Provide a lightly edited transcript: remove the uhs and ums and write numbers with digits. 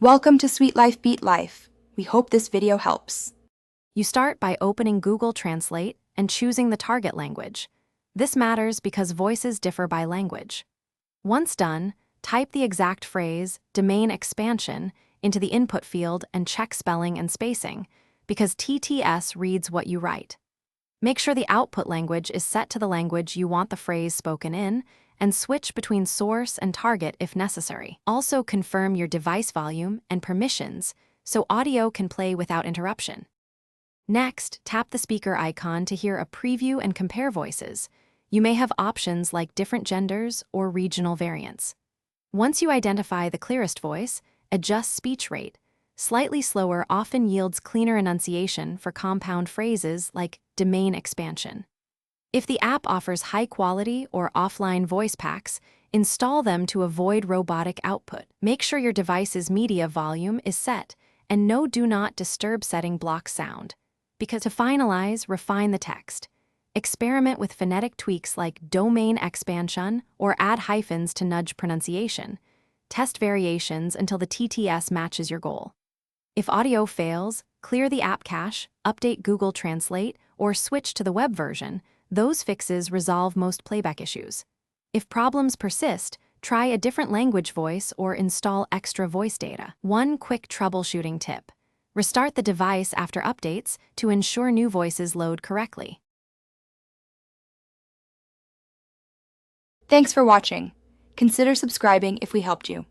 Welcome to Sweet Life Beat Life. We hope this video helps. You start by opening Google Translate and choosing the target language. This matters because voices differ by language. Once done, type the exact phrase, domain expansion, into the input field and check spelling and spacing, because TTS reads what you write. Make sure the output language is set to the language you want the phrase spoken in, and switch between source and target if necessary. Also confirm your device volume and permissions so audio can play without interruption. Next, tap the speaker icon to hear a preview and compare voices. You may have options like different genders or regional variants. Once you identify the clearest voice, adjust speech rate. Slightly slower often yields cleaner enunciation for compound phrases like domain expansion. If the app offers high-quality or offline voice packs, install them to avoid robotic output. Make sure your device's media volume is set and no Do Not Disturb setting blocks sound. Because to finalize, refine the text. Experiment with phonetic tweaks like domain expansion or add hyphens to nudge pronunciation. Test variations until the TTS matches your goal. If audio fails, clear the app cache, update Google Translate, or switch to the web version. Those fixes resolve most playback issues. If problems persist, try a different language voice or install extra voice data. One quick troubleshooting tip: restart the device after updates to ensure new voices load correctly. Thanks for watching. Consider subscribing if we helped you.